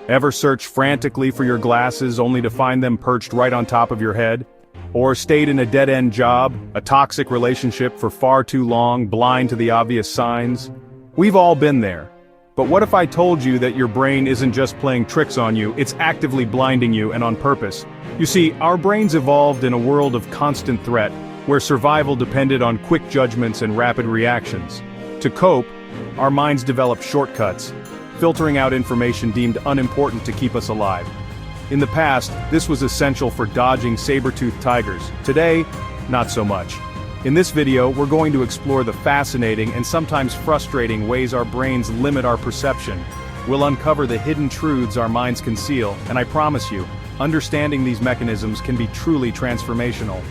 Ever search frantically for your glasses only to find them perched right on top of your head? Or stayed in a dead-end job, a toxic relationship for far too long, blind to the obvious signs? We've all been there. But what if I told you that your brain isn't just playing tricks on you, it's actively blinding you, and on purpose? You see, our brains evolved in a world of constant threat, where survival depended on quick judgments and rapid reactions. To cope, our minds developed shortcuts, filtering out information deemed unimportant to keep us alive. In the past, this was essential for dodging saber-toothed tigers. Today, not so much. In this video, we're going to explore the fascinating and sometimes frustrating ways our brains limit our perception. We'll uncover the hidden truths our minds conceal, and I promise you, understanding these mechanisms can be truly transformational.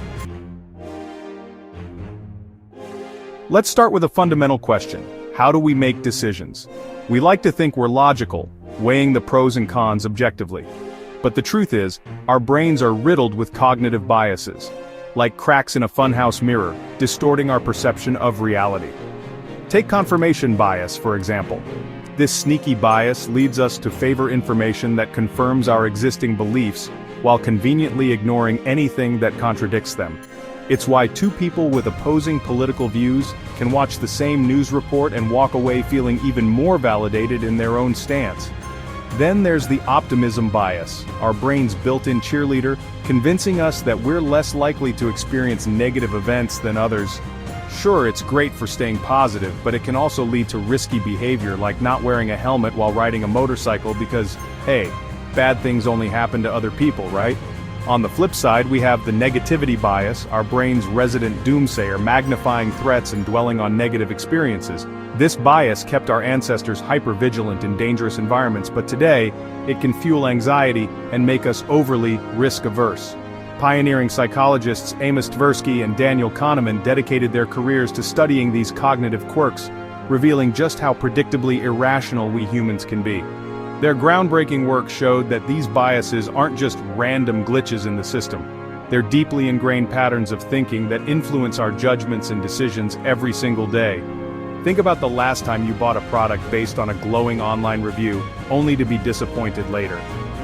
Let's start with a fundamental question. How do we make decisions? We like to think we're logical, weighing the pros and cons objectively. But the truth is, our brains are riddled with cognitive biases, like cracks in a funhouse mirror, distorting our perception of reality. Take confirmation bias, for example. This sneaky bias leads us to favor information that confirms our existing beliefs, while conveniently ignoring anything that contradicts them. It's why two people with opposing political views can watch the same news report and walk away feeling even more validated in their own stance. Then there's the optimism bias, our brain's built-in cheerleader, convincing us that we're less likely to experience negative events than others. Sure, it's great for staying positive, but it can also lead to risky behavior like not wearing a helmet while riding a motorcycle because, hey, bad things only happen to other people, right? On the flip side, we have the negativity bias, our brain's resident doomsayer, magnifying threats and dwelling on negative experiences. This bias kept our ancestors hyper-vigilant in dangerous environments, but today, it can fuel anxiety and make us overly risk-averse. Pioneering psychologists Amos Tversky and Daniel Kahneman dedicated their careers to studying these cognitive quirks, revealing just how predictably irrational we humans can be. Their groundbreaking work showed that these biases aren't just random glitches in the system. They're deeply ingrained patterns of thinking that influence our judgments and decisions every single day. Think about the last time you bought a product based on a glowing online review, only to be disappointed later.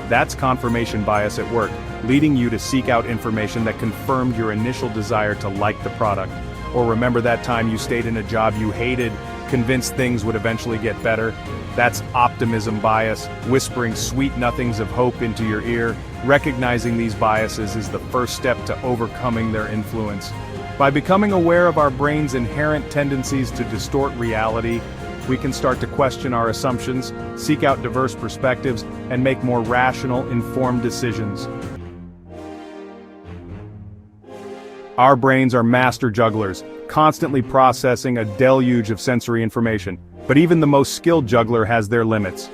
That's confirmation bias at work, leading you to seek out information that confirmed your initial desire to like the product. Or remember that time you stayed in a job you hated, convinced things would eventually get better? That's optimism bias, whispering sweet nothings of hope into your ear. Recognizing these biases is the first step to overcoming their influence. By becoming aware of our brain's inherent tendencies to distort reality, we can start to question our assumptions, seek out diverse perspectives, and make more rational, informed decisions. Our brains are master jugglers, constantly processing a deluge of sensory information. But even the most skilled juggler has their limits.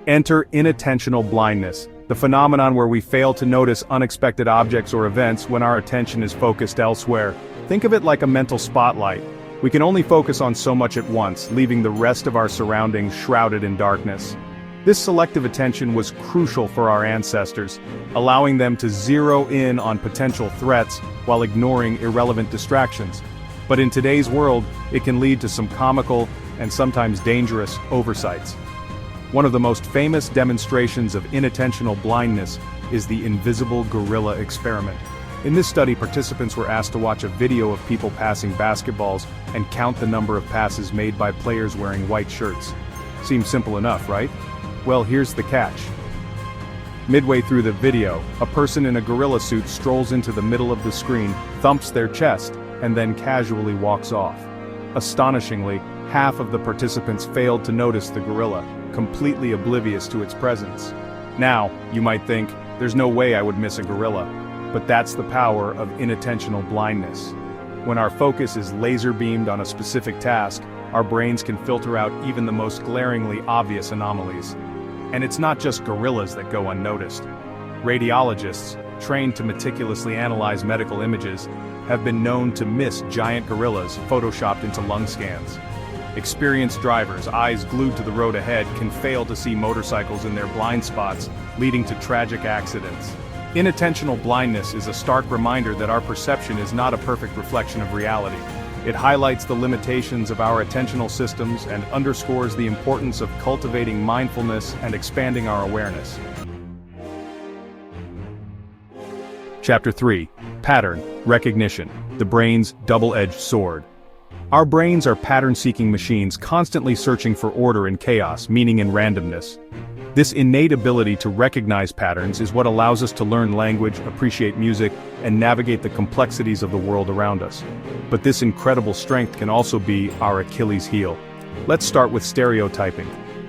Enter inattentional blindness, the phenomenon where we fail to notice unexpected objects or events when our attention is focused elsewhere. Think of it like a mental spotlight. We can only focus on so much at once, leaving the rest of our surroundings shrouded in darkness. This selective attention was crucial for our ancestors, allowing them to zero in on potential threats while ignoring irrelevant distractions. But in today's world, it can lead to some comical and sometimes dangerous oversights. One of the most famous demonstrations of inattentional blindness is the invisible gorilla experiment. In this study, participants were asked to watch a video of people passing basketballs and count the number of passes made by players wearing white shirts. Seems simple enough, right? Well, here's the catch. Midway through the video, a person in a gorilla suit strolls into the middle of the screen, thumps their chest, and then casually walks off. Astonishingly, half of the participants failed to notice the gorilla, completely oblivious to its presence. Now, you might think, there's no way I would miss a gorilla. But that's the power of inattentional blindness. When our focus is laser-beamed on a specific task, our brains can filter out even the most glaringly obvious anomalies. And it's not just gorillas that go unnoticed. Radiologists, trained to meticulously analyze medical images, have been known to miss giant gorillas photoshopped into lung scans. Experienced drivers, eyes glued to the road ahead, can fail to see motorcycles in their blind spots, leading to tragic accidents. Inattentional blindness is a stark reminder that our perception is not a perfect reflection of reality. It highlights the limitations of our attentional systems and underscores the importance of cultivating mindfulness and expanding our awareness. Chapter 3. Pattern Recognition, the brain's double-edged sword. Our brains are pattern-seeking machines constantly searching for order in chaos, meaning in randomness. This innate ability to recognize patterns is what allows us to learn language, appreciate music, and navigate the complexities of the world around us. But this incredible strength can also be our Achilles heel. Let's start with stereotyping.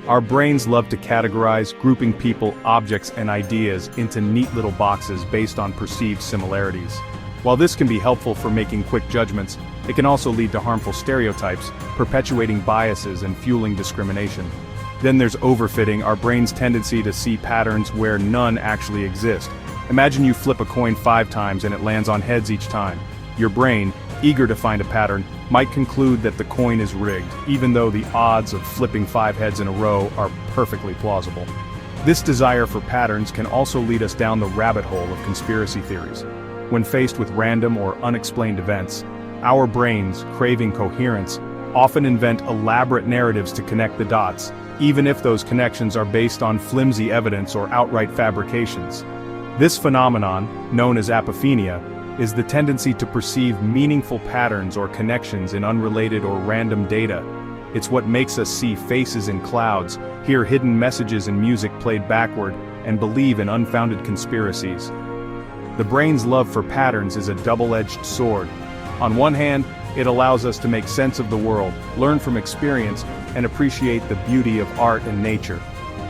Our brains love to categorize, grouping people, objects, and ideas into neat little boxes based on perceived similarities. While this can be helpful for making quick judgments, it can also lead to harmful stereotypes, perpetuating biases and fueling discrimination. Then there's overfitting, our brain's tendency to see patterns where none actually exist. Imagine you flip a coin 5 times and it lands on heads each time. Your brain, eager to find a pattern, might conclude that the coin is rigged, even though the odds of flipping 5 heads in a row are perfectly plausible. This desire for patterns can also lead us down the rabbit hole of conspiracy theories. When faced with random or unexplained events, our brains, craving coherence, often invent elaborate narratives to connect the dots, even if those connections are based on flimsy evidence or outright fabrications. This phenomenon, known as apophenia, is the tendency to perceive meaningful patterns or connections in unrelated or random data. It's what makes us see faces in clouds, hear hidden messages in music played backward, and believe in unfounded conspiracies. The brain's love for patterns is a double-edged sword. On one hand, it allows us to make sense of the world, learn from experience, and appreciate the beauty of art and nature.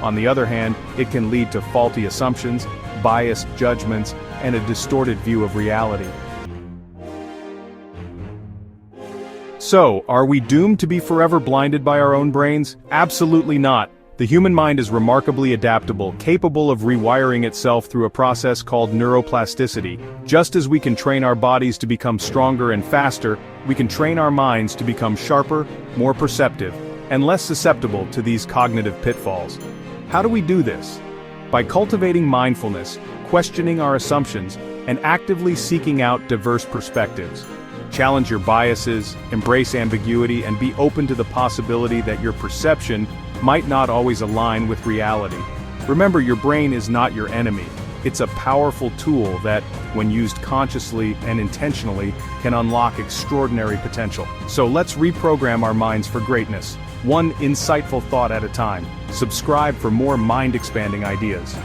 On the other hand, it can lead to faulty assumptions, biased judgments, and a distorted view of reality. So, are we doomed to be forever blinded by our own brains? Absolutely not. The human mind is remarkably adaptable, capable of rewiring itself through a process called neuroplasticity. Just as we can train our bodies to become stronger and faster, we can train our minds to become sharper, more perceptive, and less susceptible to these cognitive pitfalls. How do we do this? By cultivating mindfulness, questioning our assumptions, and actively seeking out diverse perspectives. Challenge your biases, embrace ambiguity, and be open to the possibility that your perception might not always align with reality. Remember, your brain is not your enemy. It's a powerful tool that, when used consciously and intentionally, can unlock extraordinary potential. So let's reprogram our minds for greatness, one insightful thought at a time. Subscribe for more mind-expanding ideas.